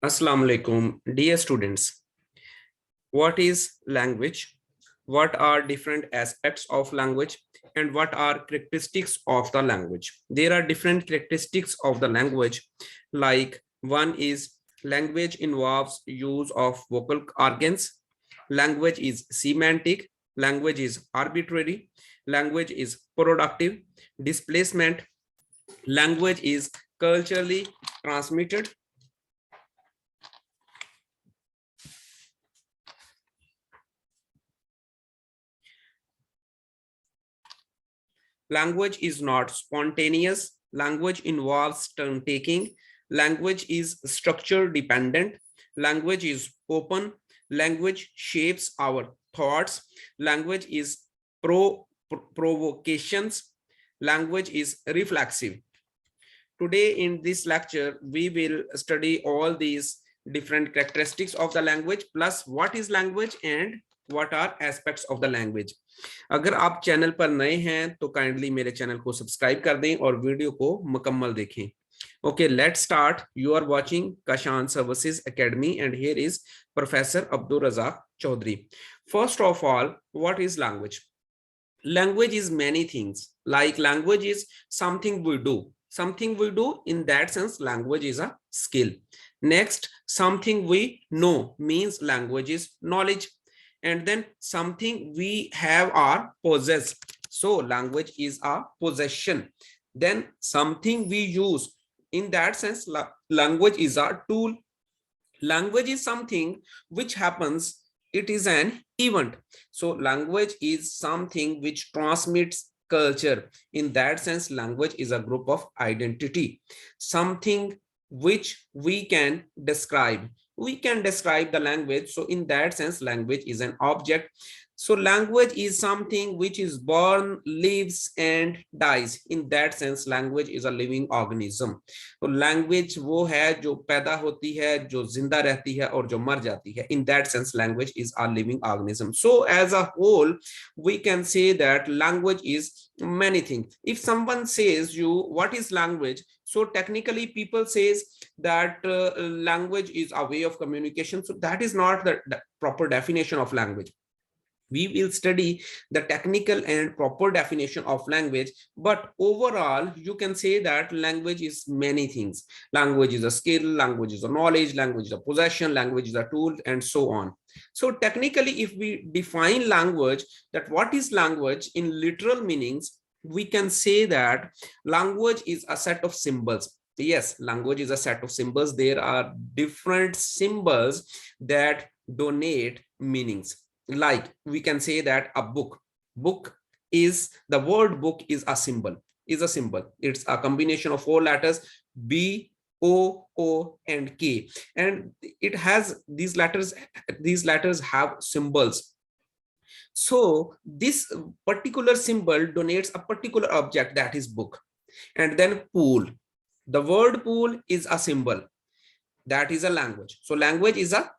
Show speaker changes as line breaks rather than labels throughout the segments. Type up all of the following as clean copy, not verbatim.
Assalamu alaikum, dear students. What is language? What are different aspects of language? And what are characteristics of the language? There are different characteristics of the language. Like one is language involves use of vocal organs. Language is semantic. Language is arbitrary. Language is productive. Displacement. Language is culturally transmitted. Language is not spontaneous. Language involves turn taking. Language is structure dependent. Language is open. Language shapes our thoughts. Language is provocations. Language is reflexive. Today in this lecture, we will study all these different characteristics of the language, plus what is language and what are aspects of the language. अगर आप channel पर नए हैं तो kindly मेरे channel को subscribe कर दें और वीडियो को मुकम्मल देखें. Okay, let's start. You are watching Kashan Services Academy and here is Professor Abdul Razak Chaudhary. First of all, what is language? Language is many things. Like language is something we do. Something we do, in that sense, language is a skill. Next, something we know means language is knowledge. And then something we have or possess. So language is a possession. Then something we use. In that sense, language is a tool. Language is something which happens. It is an event. So language is something which transmits culture. In that sense, language is a group of identity. Something which we can describe. We can describe the language. So in that sense, language is an object. So language is something which is born, lives and dies. In that sense, language is a living organism. तो language वो है जो पैदा होती है, जो जिंदा रहती है और जो मर जाती है. In that sense, language is a living organism. So as a whole, we can say that language is many things. If someone says you, what is language? So technically people says that language is a way of communication. So that is not the proper definition of language. We will study the technical and proper definition of language, but overall you can say that language is many things. Language is a skill, language is a knowledge, language is a possession, language is a tool, and so on. So technically, if we define language, that what is language in literal meanings, we can say that language is a set of symbols. Yes, language is a set of symbols. There are different symbols that donate meanings. Like we can say that a book is, the word book is a symbol. It's a combination of four letters, B, O, and K, and it has these letters have symbols. So this particular symbol donates a particular object, that is book. And then pool, the word pool is a symbol, that is a language. So language is a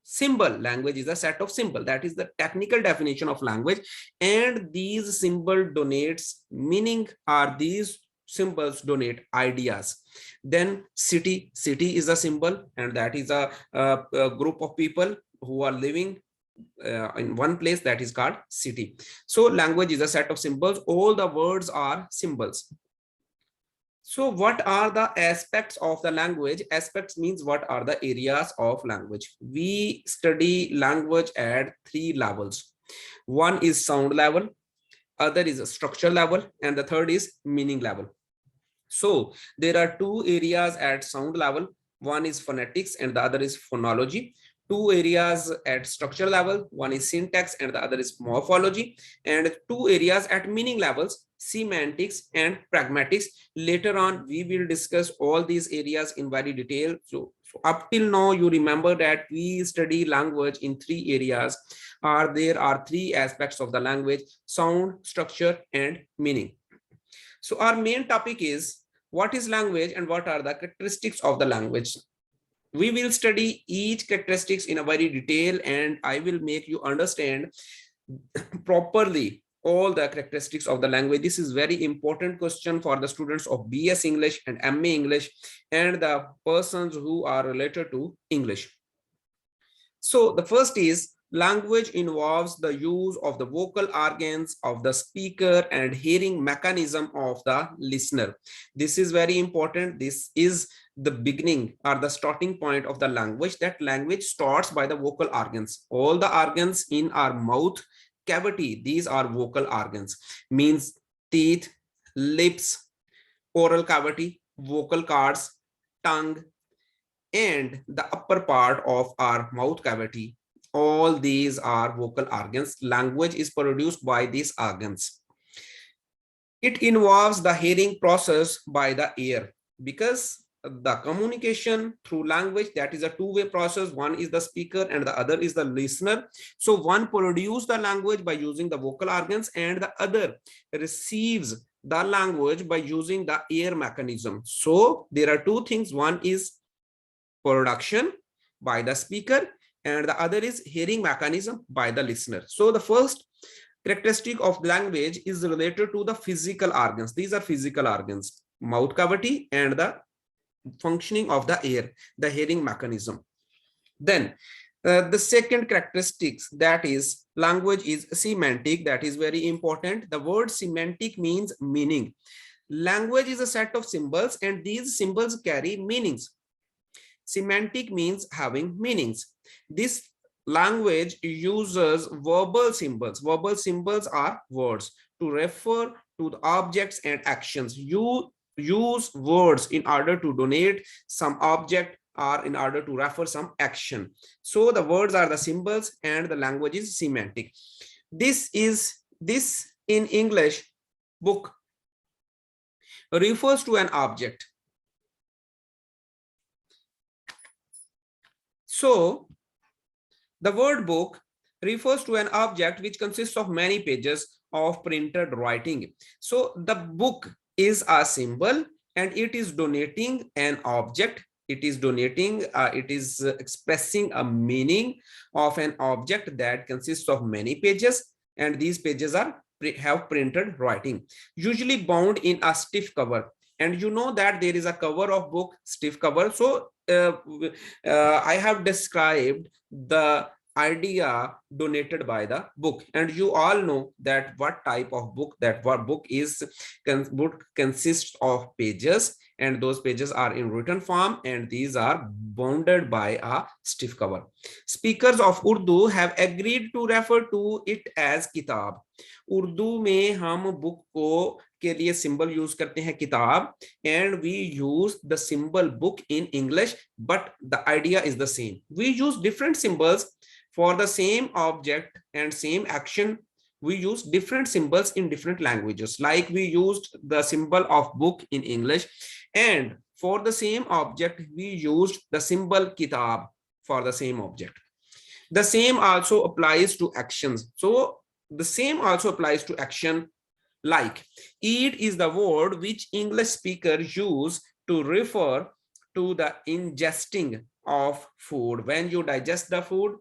symbol. Language is a set of symbol. That is the technical definition of language. And these symbol donates meaning, or these symbols donate ideas. Then city is a symbol, and that is a group of people who are living in one place, that is called city. So language is a set of symbols. All the words are symbols. So what are the aspects of the language? Aspects means what are the areas of language. We study language at three levels. One is sound level, other is a structure level, and the third is meaning level. So there are two areas at sound level. One is phonetics and the other is phonology. Two areas at structure level, one is syntax and the other is morphology, and two areas at meaning levels, semantics and pragmatics. Later on we will discuss all these areas in very detail. So up till now you remember that we study language in three areas, or there are three aspects of the language: sound, structure and meaning. So our main topic is what is language and what are the characteristics of the language. We will study each characteristics in a very detail, and I will make you understand properly all the characteristics of the language. This is very important question for the students of BS English and MA English and the persons who are related to English. So the first is language involves the use of the vocal organs of the speaker and hearing mechanism of the listener. This is very important. This is the beginning or the starting point of the language. That language starts by the vocal organs. All the organs in our mouth cavity, these are vocal organs, means teeth, lips, oral cavity, vocal cords, tongue, and the upper part of our mouth cavity. All these are vocal organs. Language is produced by these organs. It involves the hearing process by the ear, because the communication through language, that is a two-way process. One is the speaker and the other is the listener. So one produces the language by using the vocal organs and the other receives the language by using the ear mechanism. So there are two things. One is production by the speaker and the other is hearing mechanism by the listener. So the first characteristic of language is related to the physical organs. These are physical organs, mouth cavity and the functioning of the ear, the hearing mechanism. Then the second characteristics, that is language is semantic. That is very important. The word semantic means meaning. Language is a set of symbols and these symbols carry meanings. Semantic means having meanings. This language uses verbal symbols. Verbal symbols are words to refer to the objects and actions. You use words in order to denote some object or in order to refer some action. So the words are the symbols and the language is semantic. This in English book refers to an object. So the word book refers to an object which consists of many pages of printed writing. So the book is a symbol and it is denoting an object. It is denoting, it is expressing a meaning of an object that consists of many pages, and these pages have printed writing, usually bound in a stiff cover. And you know that there is a cover of book, stiff cover. So I have described the idea donated by the book, and you all know that what type of book, that what book is. Book consists of pages and those pages are in written form and these are bounded by a stiff cover. Speakers of Urdu have agreed to refer to it as kitab. Urdu में हम book को के लिए symbol use करते हैं किताब, and we use the symbol book in English, but the idea is the same. We use different symbols for the same object and same action. We use different symbols in different languages, like we used the symbol of book in English, and for the same object we used the symbol kitab for the same object. The same also applies to actions. So the same also applies to action, like eat is the word which English speakers use to refer to the ingesting of food. When you digest the food,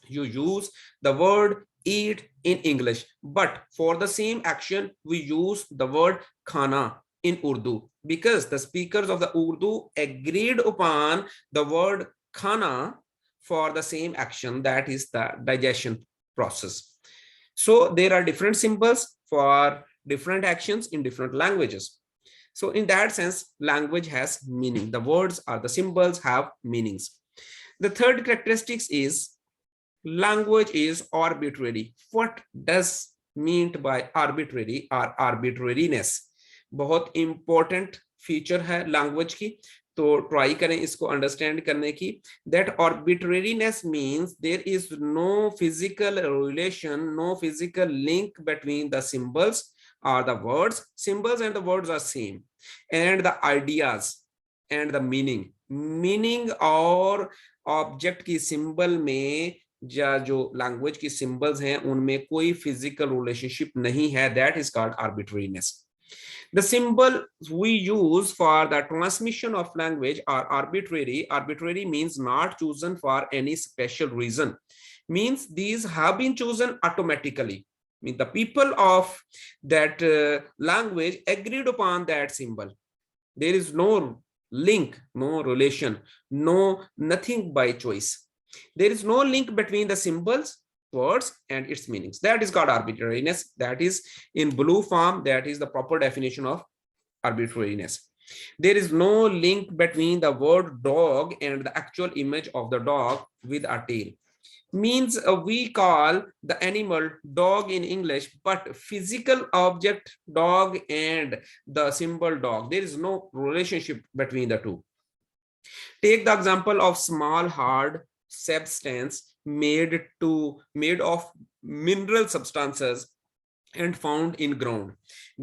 you use the word eat in English, but for the same action we use the word khana in Urdu, because the speakers of the Urdu agreed upon the word khana for the same action, that is the digestion process. So there are different symbols for different actions in different languages. So in that sense, language has meaning. The words or the symbols have meanings. The third characteristics is language is arbitrary. What does meant by arbitrary or arbitrariness? बहुत important feature है language की, तो try करें इसको understand करने की. That arbitrariness means there is no physical relation, no physical link between the symbols or the words. Symbols and the words are same, and the ideas and the meaning और object की symbol में जो language की symbols हैं उनमें कोई physical relationship नहीं है. That is called arbitrariness. The symbol we use for the transmission of language are arbitrary. Arbitrary means not chosen for any special reason. Means these have been chosen automatically. mean the people of that language agreed upon that symbol. There is no link, no relation, nothing by choice. There is no link between the symbols, words, and its meanings. That is called arbitrariness. That is in blue form. That is the proper definition of arbitrariness. There is no link between the word dog and the actual image of the dog with a tail. Means we call the animal dog in English, but physical object dog and the symbol dog, there is no relationship between the two. Take the example of small hard substance made of mineral substances and found in ground.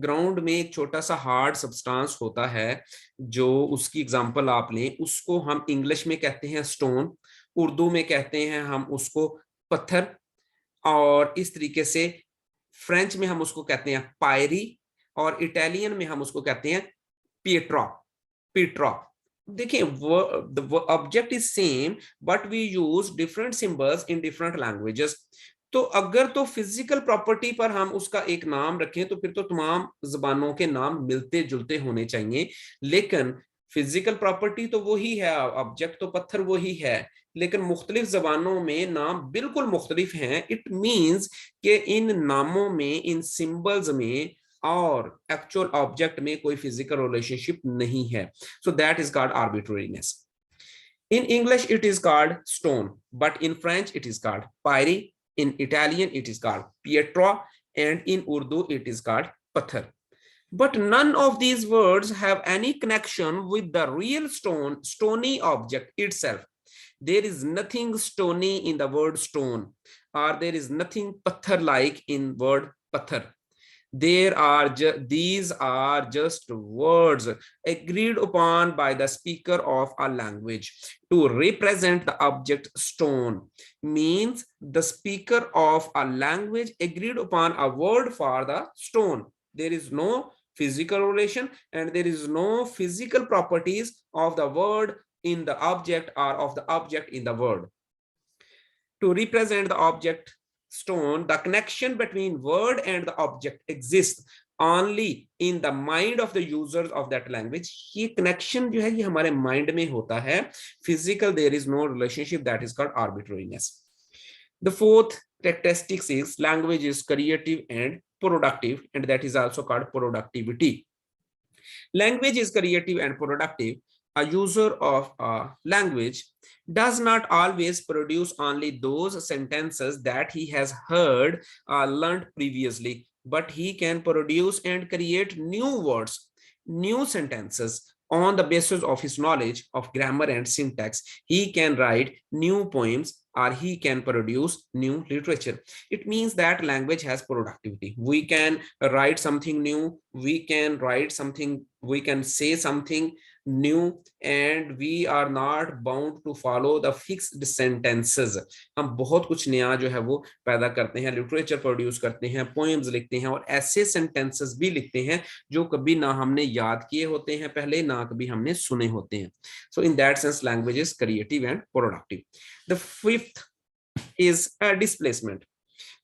Ground में एक छोटा सा hard substance होता है, जो उसकी example आप लें, उसको हम इंग्लिश में कहते हैं स्टोन, उर्दू में कहते हैं हम उसको पत्थर, और इस तरीके से फ्रेंच में हम उसको कहते हैं पायरी, और इटालियन में हम उसको कहते हैं पिएट्रा. पिएट्रा. देखिए, the object is same but we use different symbols in different languages. तो अगर तो फिजिकल प्रॉपर्टी पर हम उसका एक नाम रखें तो फिर तो तमाम जबानों के नाम मिलते जुलते होने चाहिए, लेकिन फिजिकल प्रॉपर्टी तो वही है, ऑब्जेक्ट तो पत्थर वही है, लेकिन मुख्तलिफ जबानों में नाम बिल्कुल मुख्तलिफ हैं. इट मीन्स कि इन नामों में, इन सिंबल्स में और एक्चुअल ऑब्जेक्ट में कोई फिजिकल रिलेशनशिप नहीं है. So that is called arbitrariness. In English it is called stone, but in French it is called pyri, in Italian it is called pietra, and in Urdu it is called pathar. But none of these words have any connection with the real stony object itself. There is nothing stony in the word stone, or there is nothing pathar-like in word pathar. These are just words agreed upon by the speaker of a language to represent the object stone. Means the speaker of a language agreed upon a word for the stone. There is no physical relation and there is no physical properties of the word in the object or of the object in the word. To represent the object stone, the connection between word and the object exists only in the mind of the users of that language. ये connection जो है ये हमारे mind में होता है. Physical, there is no relationship. That is called arbitrariness. The fourth characteristic is language is creative and productive, and that is also called productivity. Language is creative and productive. A user of a language does not always produce only those sentences that he has heard or learned previously, but he can produce and create new words, new sentences on the basis of his knowledge of grammar and syntax. He can write new poems or he can produce new literature. It means that language has productivity. We can write something new, we can write something, we can say something new, and we are not bound to follow the fixed sentences. हम बहुत कुछ नया जो है वो पैदा करते हैं, लिटरेचर प्रोड्यूस करते हैं, पोएम्स लिखते हैं, और ऐसे सेंटेंसेस भी लिखते हैं जो कभी ना हमने याद किए होते हैं पहले, ना कभी हमने सुने होते हैं. So in that sense language is creative and productive. The fifth is a displacement.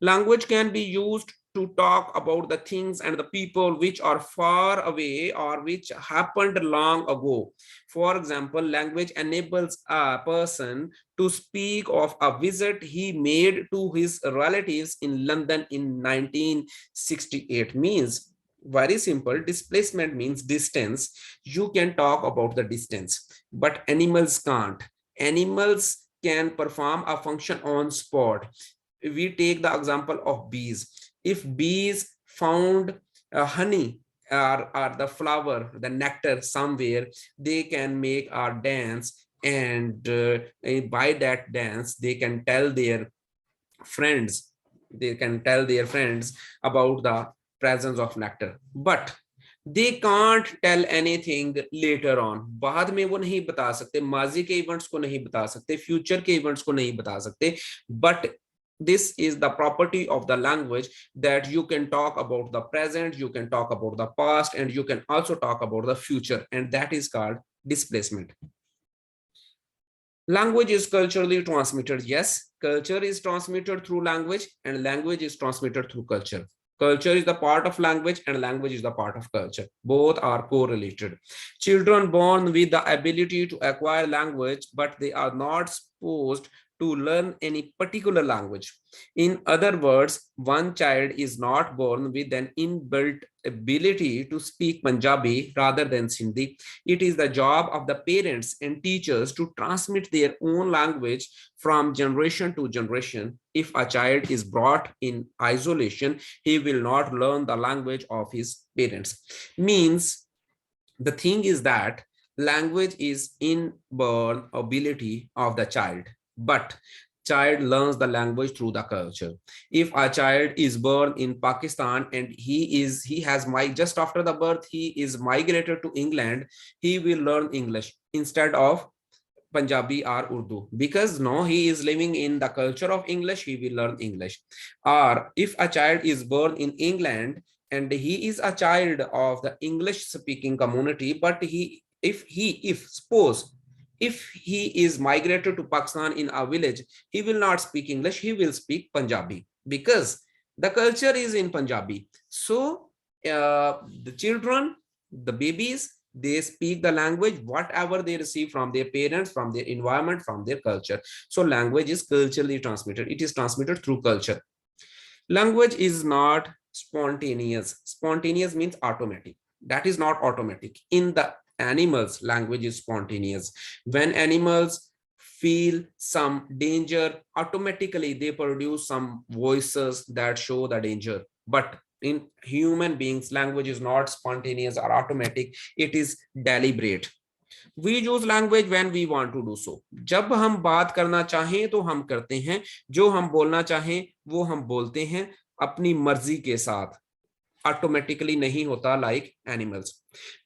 Language can be used to talk about the things and the people which are far away or which happened long ago. For example, language enables a person to speak of a visit he made to his relatives in London in 1968. Means very simple. Displacement means distance. You can talk about the distance, but animals can't. Animals can perform a function on spot. We take the example of bees. If bees found honey or the flower, the nectar somewhere, they can make a dance, and by that dance they can tell their friends, about the presence of nectar. But they can't tell anything later on. बाद में वो नहीं बता सकते, माजी के events को नहीं बता सकते, फ्यूचर के इवेंट्स को नहीं बता सकते. But this is the property of the language, that you can talk about the present, you can talk about the past, and you can also talk about the future, and that is called displacement. Language is culturally transmitted. Yes, culture is transmitted through language and language is transmitted through culture. Culture is the part of language and language is the part of culture. Both are correlated. Children born with the ability to acquire language, but they are not supposed to learn any particular language. In other words, one child is not born with an inbuilt ability to speak Punjabi rather than Sindhi. It is the job of the parents and teachers to transmit their own language from generation to generation. If a child is brought in isolation, he will not learn the language of his parents. Means the thing is that language is inborn ability of the child, but child learns the language through the culture. If a child is born in Pakistan and he has just after the birth he is migrated to England, he will learn English instead of Punjabi or Urdu, because no, he is living in the culture of English, he will learn English. Or if a child is born in England and he is a child of the English speaking community, but if suppose if he is migrated to Pakistan in a village, he will not speak English, he will speak Punjabi because the culture is in Punjabi. So the children, the babies, they speak the language whatever they receive from their parents, from their environment, from their culture. So language is culturally transmitted, it is transmitted through culture. Language is not spontaneous. Spontaneous means automatic. That is not automatic. In the animals, language is spontaneous. When animals feel some danger, automatically they produce some voices that show the danger. But in human beings, language is not spontaneous or automatic, it is deliberate. We use language when we want to do so. जब हम बात करना चाहें तो हम करते हैं, जो हम बोलना चाहें वो हम बोलते हैं अपनी मर्जी के साथ, ऑटोमेटिकली नहीं होता like animals.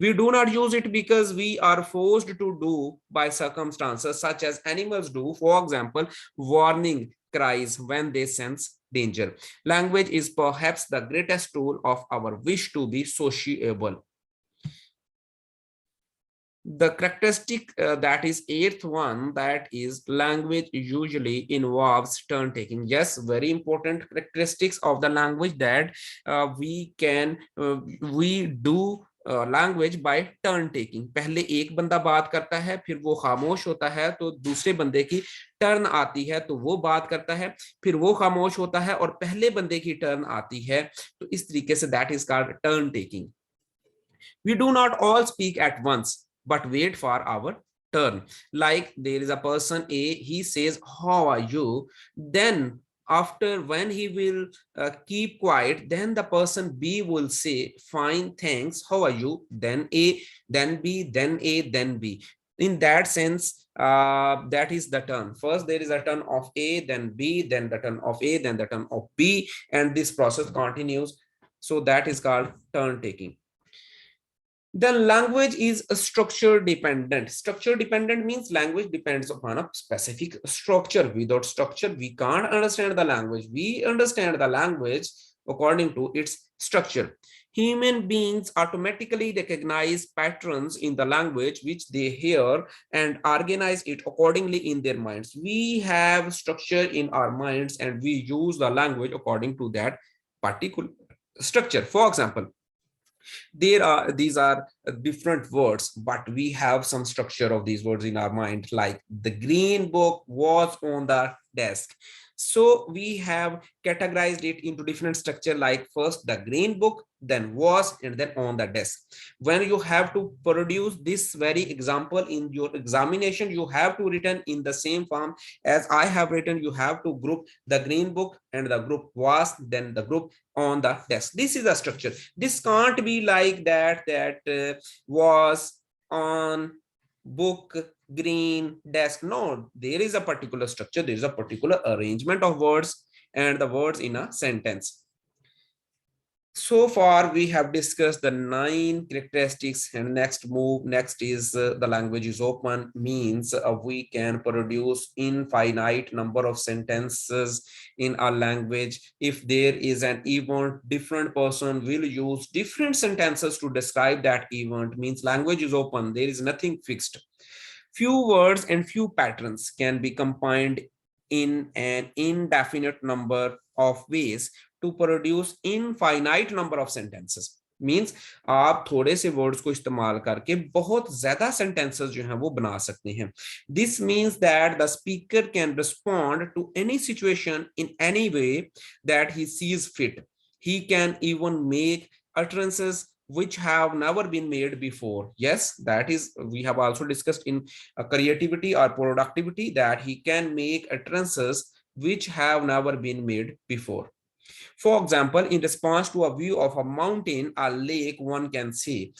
We do not use it because we are forced to do by circumstances such as animals do. For example, warning cries when they sense danger. Language is perhaps the greatest tool of our wish to be sociable. The characteristic that is eighth one, that is language usually involves turn taking. Yes, very important characteristics of the language, that we do language by turn taking. पहले एक बंदा बात करता है, फिर वो खामोश होता है तो दूसरे बंदे की टर्न आती है तो वो बात करता है, फिर वो खामोश होता है और पहले बंदे की टर्न आती है. तो इस तरीके say that is called turn taking. We do not all speak at once, but wait for our turn. Like there is a person A, he says, "How are you?" Then after when he will keep quiet, then the person B will say, "Fine, thanks. How are you?" Then A, then B, then A, then B. In that sense, that is the turn. First, there is a turn of A, then B, then the turn of A, then the turn of B, and this process continues. So that is called turn taking. Then language is a structure dependent. Structure dependent means language depends upon a specific structure. Without structure, we can't understand the language. We understand the language according to its structure. Human beings automatically recognize patterns in the language which they hear and organize it accordingly in their minds. We have structure in our minds and we use the language according to that particular structure. For example, these are different words, but we have some structure of these words in our mind, like the green book was on the desk. So we have categorized it into different structure, like first the green book, then was, and then on the desk. When you have to produce this very example in your examination, you have to written in the same form as I have written. You have to group the green book and the group was, then the group on the desk. This is a structure. This can't be like that was on book green desk. No, there is a particular structure, there is a particular arrangement of words and the words in a sentence. So far we have discussed the 9 characteristics, and next is the language is open, means we can produce infinite number of sentences in our language. If there is an event, different person will use different sentences to describe that event. Means language is open, there is nothing fixed. Few words and few patterns can be combined in an indefinite number of ways to produce infinite number of sentences. Means आप थोड़े से words को इस्तेमाल करके बहुत ज्यादा sentences जो हैं वो बना सकते हैं. This means that the speaker can respond to any situation in any way that he sees fit. He can even make utterances which have never been made before. Yes, that is, we have also discussed in creativity or productivity that he can make utterances which have never been made before. For example, in response to a view of a mountain, a lake, one can say,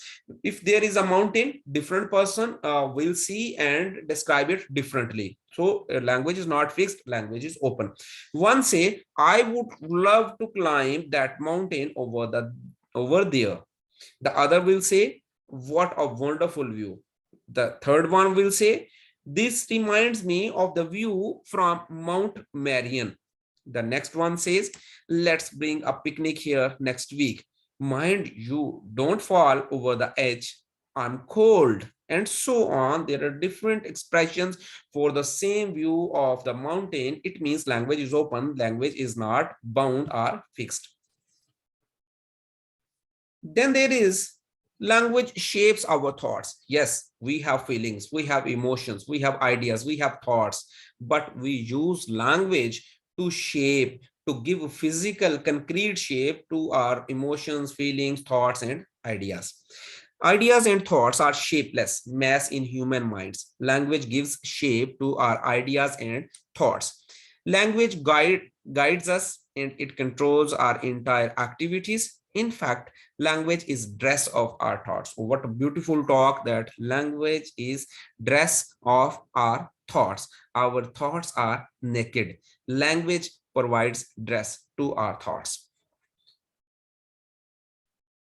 if there is a mountain, different person will see and describe it differently. So language is not fixed, language is open. One say, I would love to climb that mountain over there. The other will say, what a wonderful view. The third one will say, this reminds me of the view from Mount Marion. The next one says, let's bring a picnic here next week. Mind you, don't fall over the edge. I'm cold. And so on. There are different expressions for the same view of the mountain. It means language is open. Language is not bound or fixed. Then there is language shapes our thoughts. Yes, we have feelings, we have emotions, we have ideas, we have thoughts, but we use language to shape, to give physical, concrete shape to our emotions, feelings, thoughts, and ideas. Ideas and thoughts are shapeless mass in human minds. Language gives shape to our ideas and thoughts. Language guides us and it controls our entire activities. In fact, language is dress of our thoughts. What a beautiful talk that language is dress of our thoughts. Our thoughts are naked. Language provides dress to our thoughts.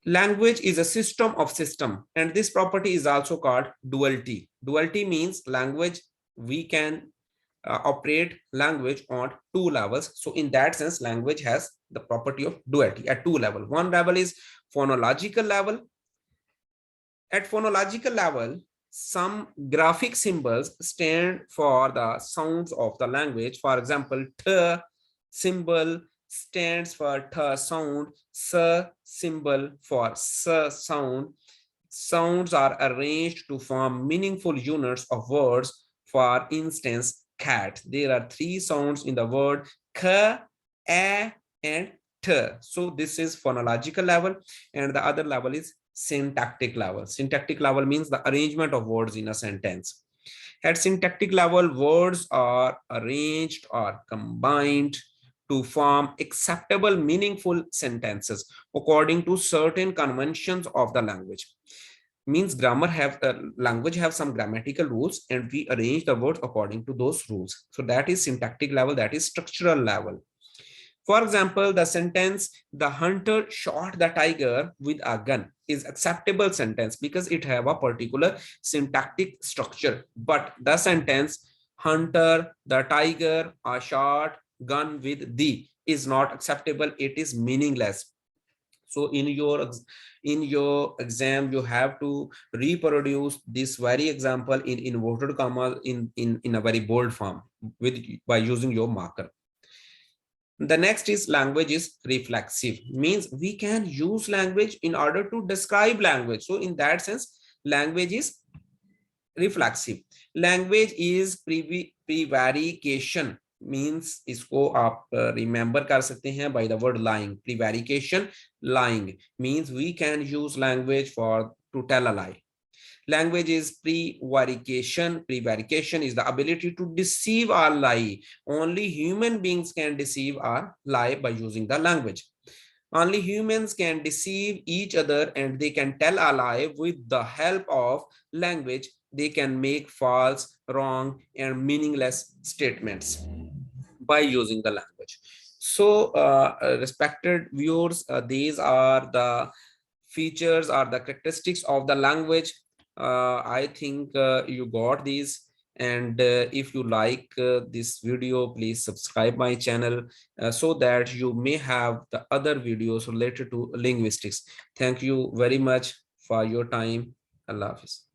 Language is a system of system, and this property is also called duality. Duality means language, we can operate language on two levels. So in that sense, language has the property of duality at two levels. One level is phonological level. At phonological level, some graphic symbols stand for the sounds of the language. For example, t symbol stands for t sound, s symbol for s sound. Sounds are arranged to form meaningful units of words. For instance, cat. There are three sounds in the word k, a, and t. So this is phonological level, and the other level is syntactic level. Syntactic level means the arrangement of words in a sentence. At syntactic level, words are arranged or combined to form acceptable, meaningful sentences according to certain conventions of the language. Means language have some grammatical rules, and we arrange the words according to those rules. So that is syntactic level, that is structural level. For example, the sentence, the hunter shot the tiger with a gun, is acceptable sentence because it have a particular syntactic structure. But the sentence, hunter, the tiger, a shot, gun with the, is not acceptable. It is meaningless. So in your exam, you have to reproduce this very example in inverted commas in a very bold form by using your marker. The next is language is reflexive, means we can use language in order to describe language. So in that sense, language is reflexive. Language is prevarication, means इसको आप remember कर सकते हैं by the word lying. Prevarication, lying, means we can use language to tell a lie. Language is prevarication. Prevarication is the ability to deceive or lie. Only human beings can deceive or lie by using the language. Only humans can deceive each other, and they can tell a lie with the help of language. They can make false, wrong, and meaningless statements by using the language. So respected viewers, these are the features or the characteristics of the language. I think you got these, and if you like this video, please subscribe my channel so that you may have the other videos related to linguistics. Thank you very much for your time. Allah Hafiz.